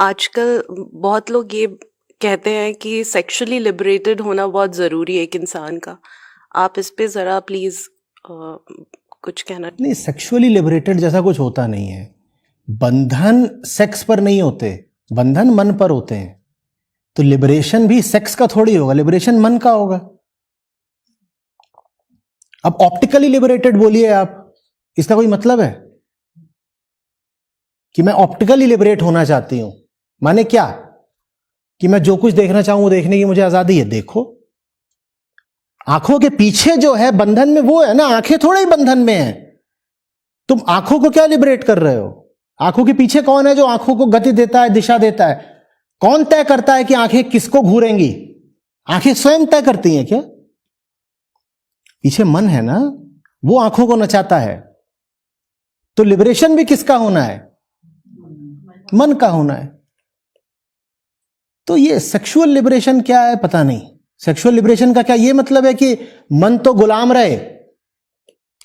आजकल बहुत लोग ये कहते हैं कि सेक्सुअली लिबरेटेड होना बहुत ज़रूरी है एक इंसान का। आप इस पे ज़रा प्लीज़ कुछ कहना। नहीं, सेक्सुअली लिबरेटेड जैसा कुछ होता नहीं है। बंधन सेक्स पर नहीं होते, बंधन मन पर होते हैं। तो लिबरेशन भी सेक्स का थोड़ी होगा, लिबरेशन मन का होगा। अब ऑप्टिकली लिबरेटेड बोलिए आप, इसका कोई मतलब है कि मैं ऑप्टिकली लिबरेट होना चाहती हूं? माने क्या कि मैं जो कुछ देखना चाहूं वो देखने की मुझे आजादी है। देखो, आंखों के पीछे जो है बंधन में वो है ना, आंखें थोड़ा ही बंधन में है। तुम आंखों को क्या लिबरेट कर रहे हो? आंखों के पीछे कौन है जो आंखों को गति देता है, दिशा देता है? कौन तय करता है कि आंखें किसको घूरेंगी? आंखें स्वयं तय करती हैं क्या? पीछे मन है ना, वो आंखों को नचाता है। तो लिबरेशन भी किसका होना है? मन का होना है। तो ये सेक्सुअल लिबरेशन क्या है पता नहीं। सेक्सुअल लिबरेशन का क्या ये मतलब है कि मन तो गुलाम रहे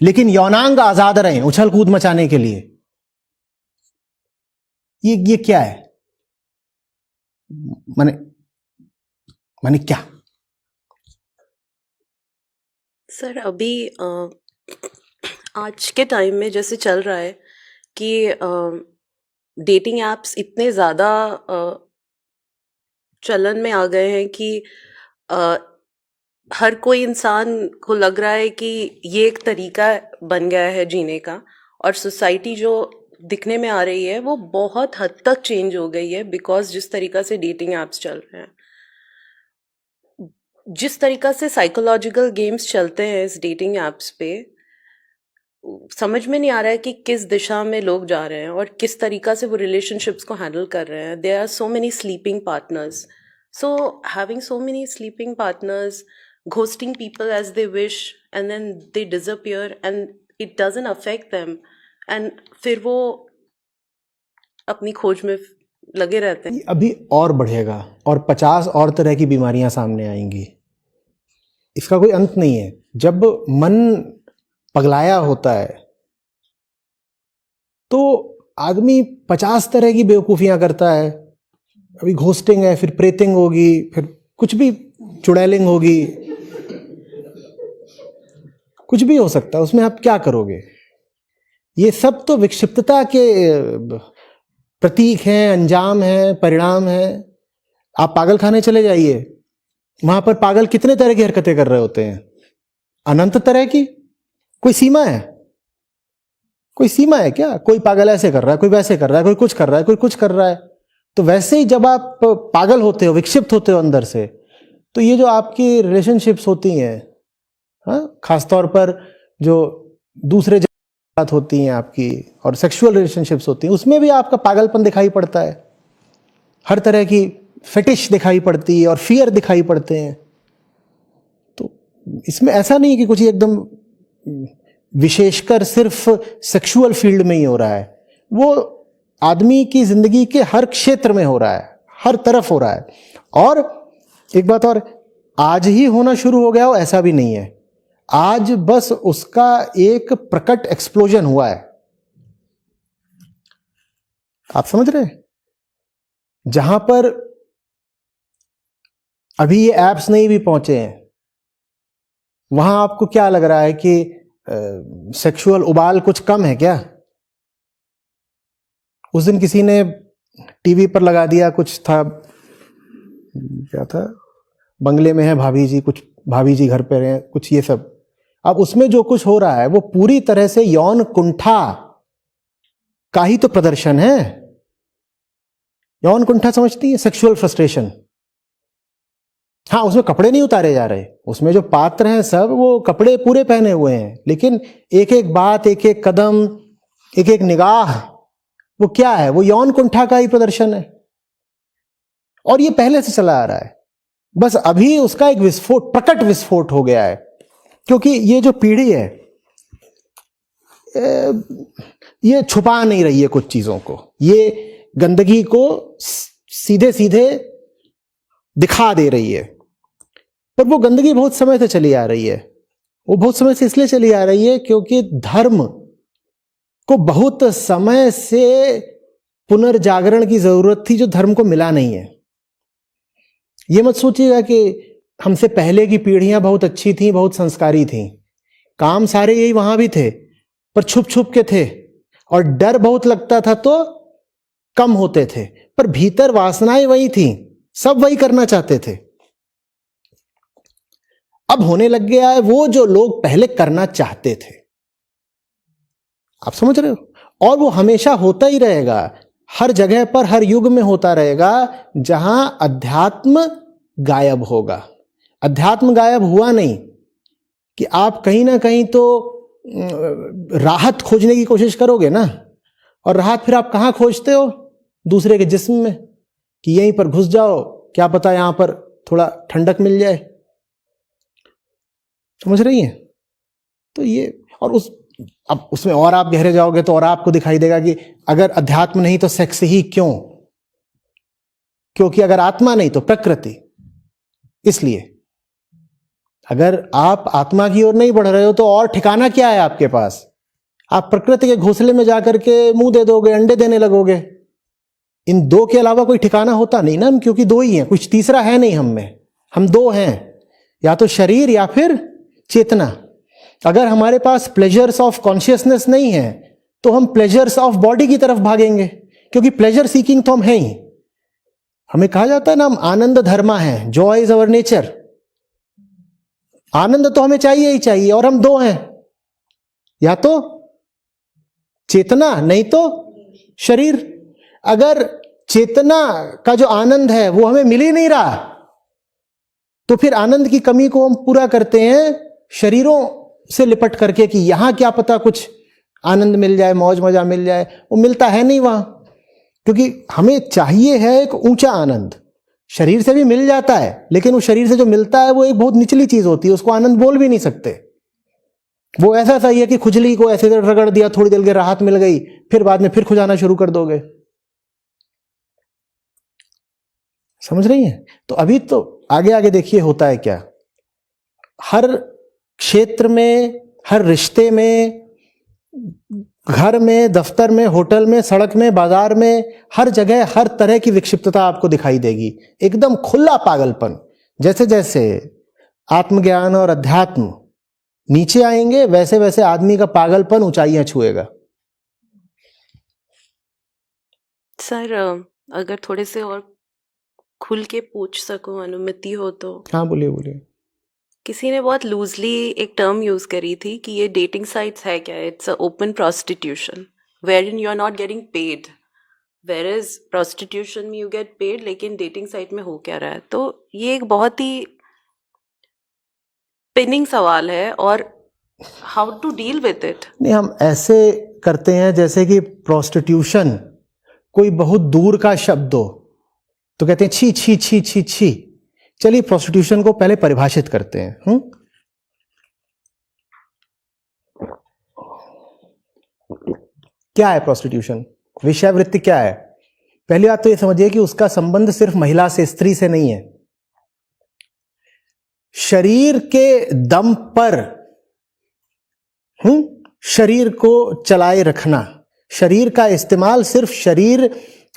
लेकिन यौनांग आजाद रहे उछल कूद मचाने के लिए? ये क्या है? माने क्या? सर अभी आज के टाइम में जैसे चल रहा है कि डेटिंग एप्स इतने ज़्यादा चलन में आ गए हैं कि हर कोई इंसान को लग रहा है कि ये एक तरीका बन गया है जीने का, और सोसाइटी जो दिखने में आ रही है वो बहुत हद तक चेंज हो गई है बिकॉज जिस तरीका से डेटिंग एप्स चल रहे हैं, जिस तरीका से साइकोलॉजिकल गेम्स चलते हैं इस डेटिंग एप्स पे, समझ में नहीं आ रहा है कि किस दिशा में लोग जा रहे हैं और किस तरीका से वो रिलेशनशिप्स को हैंडल कर रहे हैं। There are so many sleeping partners, so having so many sleeping partners, ghosting people as they wish and then they disappear and it doesn't affect them, and फिर वो अपनी खोज में लगे रहते हैं। अभी और बढ़ेगा और 50 और तरह की बीमारियां सामने आएंगी। इसका कोई अंत नहीं है। जब मन पगलाया होता है तो आदमी 50 तरह की बेवकूफियां करता है। अभी घोस्टिंग है, फिर प्रेतिंग होगी, फिर कुछ भी चुड़ैलिंग होगी, कुछ भी हो सकता है। उसमें आप क्या करोगे? ये सब तो विक्षिप्तता के प्रतीक हैं, अंजाम हैं, परिणाम हैं। आप पागल खाने चले जाइए, वहां पर पागल कितने तरह की हरकतें कर रहे होते हैं, अनंत तरह की। कोई सीमा है? कोई सीमा है क्या? कोई पागल ऐसे कर रहा है, कोई वैसे कर रहा है, कोई कुछ कर रहा है, कोई कुछ कर रहा है। तो वैसे ही जब आप पागल होते हो, विक्षिप्त होते हो अंदर से, तो ये जो आपकी रिलेशनशिप्स होती हैं, हाँ, खासतौर पर जो दूसरे बात होती हैं आपकी और सेक्सुअल रिलेशनशिप्स होती हैं, उसमें भी आपका पागलपन दिखाई पड़ता है। हर तरह की फेटिश दिखाई पड़ती है और फियर दिखाई पड़ते हैं। तो इसमें ऐसा नहीं कि कुछ एकदम विशेषकर सिर्फ सेक्सुअल फील्ड में ही हो रहा है। वो आदमी की जिंदगी के हर क्षेत्र में हो रहा है, हर तरफ हो रहा है। और एक बात और, आज ही होना शुरू हो गया हो ऐसा भी नहीं है। आज बस उसका एक प्रकट एक्सप्लोजन हुआ है। आप समझ रहे हैं? जहां पर अभी ये एप्स नहीं भी पहुंचे हैं, वहां आपको क्या लग रहा है कि सेक्सुअल उबाल कुछ कम है क्या? उस दिन किसी ने टीवी पर लगा दिया, कुछ था, क्या था, बंगले में है भाभी जी, कुछ भाभी जी घर पे रहे, कुछ ये सब। अब उसमें जो कुछ हो रहा है वो पूरी तरह से यौन कुंठा का ही तो प्रदर्शन है। यौन कुंठा समझती है? Sexual frustration. हाँ, उसमें कपड़े नहीं उतारे जा रहे, उसमें जो पात्र हैं सब वो कपड़े पूरे पहने हुए हैं, लेकिन एक एक बात, एक एक कदम, एक एक निगाह, वो क्या है? वो यौन कुंठा का ही प्रदर्शन है। और ये पहले से चला आ रहा है, बस अभी उसका एक विस्फोट, प्रकट विस्फोट हो गया है। क्योंकि ये जो पीढ़ी है ये छुपा नहीं रही है कुछ चीजों को, ये गंदगी को सीधे सीधे दिखा दे रही है। पर वो गंदगी बहुत समय से चली आ रही है। वो बहुत समय से इसलिए चली आ रही है क्योंकि धर्म को बहुत समय से पुनर्जागरण की जरूरत थी जो धर्म को मिला नहीं है। ये मत सोचिएगा कि हमसे पहले की पीढ़ियां बहुत अच्छी थीं, बहुत संस्कारी थीं, काम सारे यही वहां भी थे, पर छुप छुप के थे, और डर बहुत लगता था तो कम होते थे, पर भीतर वासनाएं वही थीं, सब वही करना चाहते थे। अब होने लग गया है वो जो लोग पहले करना चाहते थे। आप समझ रहे हो? और वो हमेशा होता ही रहेगा, हर जगह पर, हर युग में होता रहेगा जहां अध्यात्म गायब होगा। अध्यात्म गायब हुआ नहीं कि आप कहीं ना कहीं तो राहत खोजने की कोशिश करोगे ना, और राहत फिर आप कहां खोजते हो? दूसरे के जिस्म में, कि यहीं पर घुस जाओ, क्या पता यहां पर थोड़ा ठंडक मिल जाए। समझ रही हैं? तो ये, और अब उसमें और आप गहरे जाओगे तो और आपको दिखाई देगा कि अगर अध्यात्म नहीं तो सेक्स ही क्यों? क्योंकि अगर आत्मा नहीं तो प्रकृति। इसलिए अगर आप आत्मा की ओर नहीं बढ़ रहे हो तो और ठिकाना क्या है आपके पास? आप प्रकृति के घोंसले में जाकर के मुंह दे दोगे, अंडे देने लगोगे। इन दो के अलावा कोई ठिकाना होता नहीं ना, हम क्योंकि दो ही हैं, कुछ तीसरा है नहीं हम में, हम दो हैं, या तो शरीर या फिर चेतना। अगर हमारे पास प्लेजर्स ऑफ कॉन्शियसनेस नहीं है तो हम प्लेजर्स ऑफ बॉडी की तरफ भागेंगे, क्योंकि प्लेजर सीकिंग तो हम हैं ही। हमें कहा जाता है ना, हम आनंद धर्मा है, जॉय इज अवर नेचर। आनंद तो हमें चाहिए ही चाहिए, और हम दो हैं, या तो चेतना नहीं तो शरीर। अगर चेतना का जो आनंद है वो हमें मिल ही नहीं रहा, तो फिर आनंद की कमी को हम पूरा करते हैं शरीरों से लिपट करके कि यहां क्या पता कुछ आनंद मिल जाए, मौज मजा मिल जाए। वो मिलता है नहीं वहां, क्योंकि हमें चाहिए है एक ऊंचा आनंद। शरीर से भी मिल जाता है, लेकिन वो शरीर से जो मिलता है वो एक बहुत निचली चीज होती है, उसको आनंद बोल भी नहीं सकते। वो ऐसा सही है कि खुजली को ऐसे रगड़ दिया, थोड़ी देर के राहत मिल गई, फिर बाद में फिर खुजाना शुरू कर दोगे। समझ रही हैं? तो अभी तो आगे आगे देखिए होता है क्या। हर क्षेत्र में, हर रिश्ते में, घर में, दफ्तर में, होटल में, सड़क में, बाजार में, हर जगह हर तरह की विक्षिप्तता आपको दिखाई देगी। एकदम खुला पागलपन। जैसे जैसे आत्मज्ञान और अध्यात्म नीचे आएंगे वैसे वैसे आदमी का पागलपन ऊंचाइयां छुएगा। सर, अगर थोड़े से और खुल के पूछ सकूं, अनुमति हो तो। हाँ बोलिए बोलिए। किसी ने बहुत लूजली एक टर्म यूज करी थी कि ये डेटिंग साइट्स है क्या? It's a open prostitution where in you are not getting paid, where is prostitution में यू गेट पेड, लेकिन डेटिंग साइट में हो क्या रहा है? तो ये एक बहुत ही पिनिंग सवाल है, और how to deal with it? नहीं, हम ऐसे करते हैं जैसे कि प्रोस्टिट्यूशन कोई बहुत दूर का शब्द हो, तो कहते हैं छी छी छी छी छी। चलिए प्रोस्टिट्यूशन को पहले परिभाषित करते हैं। क्या है प्रोस्टिट्यूशन? वेश्यावृत्ति क्या है? पहली बात तो ये समझिए कि उसका संबंध सिर्फ महिला से, स्त्री से नहीं है। शरीर के दम पर शरीर को चलाए रखना, शरीर का इस्तेमाल सिर्फ शरीर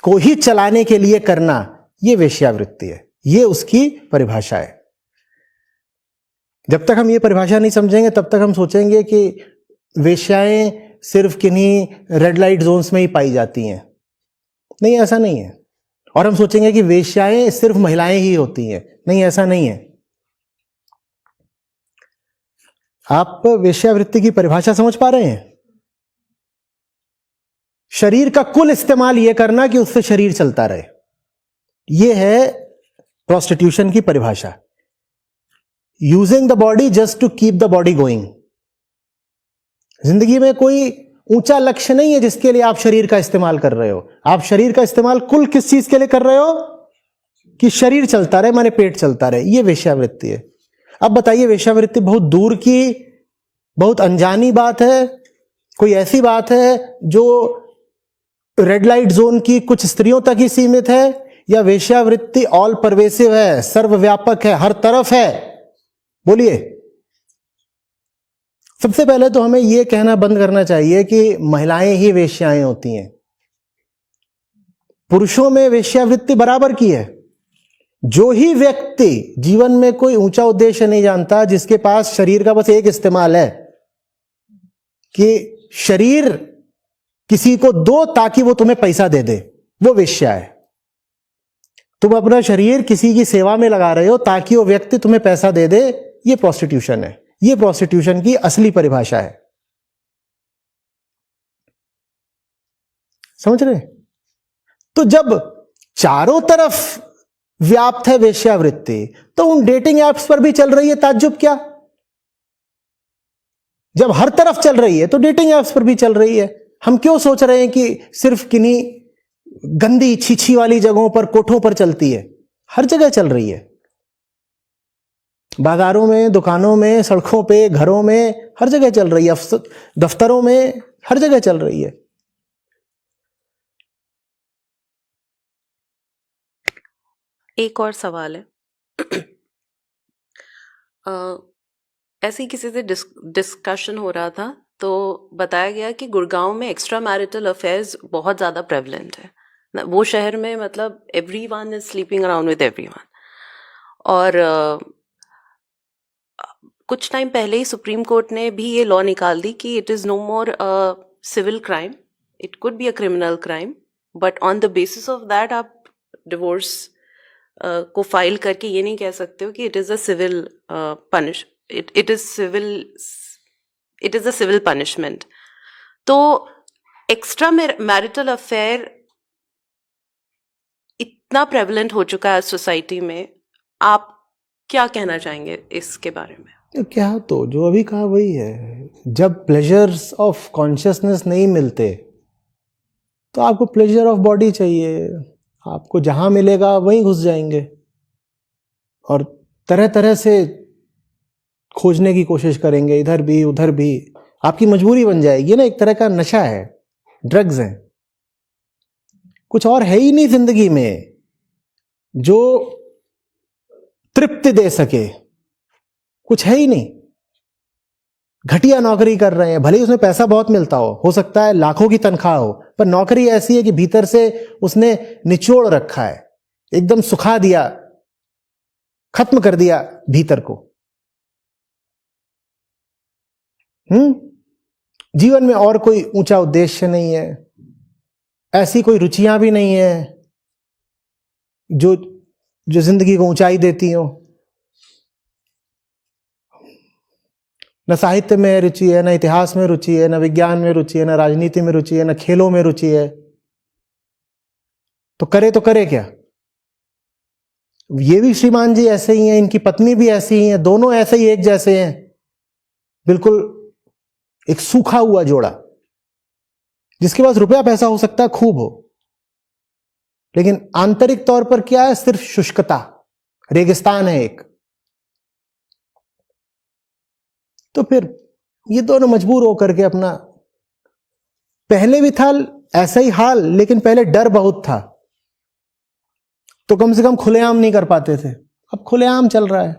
को ही चलाने के लिए करना, यह वेश्यावृत्ति है। यह उसकी परिभाषा है। जब तक हम ये परिभाषा नहीं समझेंगे तब तक हम सोचेंगे कि वेश्याएं सिर्फ किन्हीं रेड लाइट जोन्स में ही पाई जाती हैं। नहीं, ऐसा नहीं है। और हम सोचेंगे कि वेश्याएं सिर्फ महिलाएं ही होती हैं। नहीं, ऐसा नहीं है। आप वेश्यावृत्ति की परिभाषा समझ पा रहे हैं? शरीर का कुल इस्तेमाल यह करना कि उससे शरीर चलता रहे, यह है प्रोस्टिट्यूशन की परिभाषा। Using the body just to keep the body going. जिंदगी में कोई ऊंचा लक्ष्य नहीं है जिसके लिए आप शरीर का इस्तेमाल कर रहे हो। आप शरीर का इस्तेमाल कुल किस चीज के लिए कर रहे हो? कि शरीर चलता रहे, माने पेट चलता रहे। यह वेश्यावृत्ति है। अब बताइए, वेश्यावृत्ति बहुत दूर की, बहुत अनजानी बात है, कोई ऐसी बात है जो रेड लाइट जोन की कुछ स्त्रियों तक ही सीमित है, या वेश्यावृत्ति ऑल परवेसिव है, सर्वव्यापक है, हर तरफ है? बोलिए। सबसे पहले तो हमें यह कहना बंद करना चाहिए कि महिलाएं ही वेश्याएं होती हैं। पुरुषों में वेश्यावृत्ति बराबर की है। जो ही व्यक्ति जीवन में कोई ऊंचा उद्देश्य नहीं जानता, जिसके पास शरीर का बस एक इस्तेमाल है कि शरीर किसी को दो ताकि वो तुम्हें पैसा दे दे, वो वेश्या है। तुम अपना शरीर किसी की सेवा में लगा रहे हो ताकि वो व्यक्ति तुम्हें पैसा दे दे, ये प्रोस्टिट्यूशन है। ये प्रोस्टिट्यूशन की असली परिभाषा है। समझ रहे? तो जब चारों तरफ व्याप्त है वेश्यावृत्ति, तो उन डेटिंग एप्स पर भी चल रही है, ताज्जुब क्या? जब हर तरफ चल रही है तो डेटिंग एप्स पर भी चल रही है। हम क्यों सोच रहे हैं कि सिर्फ किन्हीं गंदी छीछी वाली जगहों पर, कोठों पर चलती है? हर जगह चल रही है। बाजारों में, दुकानों में, सड़कों पे, घरों में, हर जगह चल रही है। दफ्तरों में, हर जगह चल रही है। एक और सवाल है। ऐसे ही किसी से डिस्कशन हो रहा था तो बताया गया कि गुड़गांव में एक्स्ट्रा मैरिटल अफेयर्स बहुत ज़्यादा प्रेवलेंट है। वो शहर में मतलब everyone is sleeping around with everyone. और कुछ टाइम पहले ही सुप्रीम कोर्ट ने भी ये लॉ निकाल दी कि it is no more civil crime, it could be a criminal crime, but on the basis of that आप डिवोर्स को फाइल करके ये नहीं कह सकते हो कि it is a civil it is a civil punishment. तो एक्स्ट्रा मैरिटल अफेयर इतना प्रेवलेंट हो चुका है सोसाइटी में, आप क्या कहना चाहेंगे इसके बारे में? क्या, तो जो अभी कहा वही है। जब प्लेजर्स ऑफ कॉन्शियसनेस नहीं मिलते तो आपको प्लेजर ऑफ बॉडी चाहिए। आपको जहां मिलेगा वहीं घुस जाएंगे और तरह तरह से खोजने की कोशिश करेंगे, इधर भी उधर भी। आपकी मजबूरी बन जाएगी ना, एक तरह का नशा है, ड्रग्स हैं। कुछ और है ही नहीं जिंदगी में जो तृप्ति दे सके, कुछ है ही नहीं। घटिया नौकरी कर रहे हैं, भले ही उसमें पैसा बहुत मिलता हो सकता है लाखों की तनख्वाह हो, पर नौकरी ऐसी है कि भीतर से उसने निचोड़ रखा है, एकदम सुखा दिया, खत्म कर दिया भीतर को। जीवन में और कोई ऊंचा उद्देश्य नहीं है, ऐसी कोई रुचियां भी नहीं है जो जिंदगी को ऊंचाई देती हो। न साहित्य में रुचि है, न इतिहास में रुचि है, न विज्ञान में रुचि है, न राजनीति में रुचि है, न खेलों में रुचि है। तो करे क्या? ये भी श्रीमान जी ऐसे ही हैं, इनकी पत्नी भी ऐसी ही है, दोनों ऐसे ही एक जैसे हैं, बिल्कुल एक सूखा हुआ जोड़ा, जिसके पास रुपया पैसा हो सकता है खूब हो, लेकिन आंतरिक तौर पर क्या है? सिर्फ शुष्कता, रेगिस्तान है एक। तो फिर ये दोनों मजबूर होकर के अपना, पहले भी था ऐसा ही हाल, लेकिन पहले डर बहुत था तो कम से कम खुलेआम नहीं कर पाते थे, अब खुलेआम चल रहा है।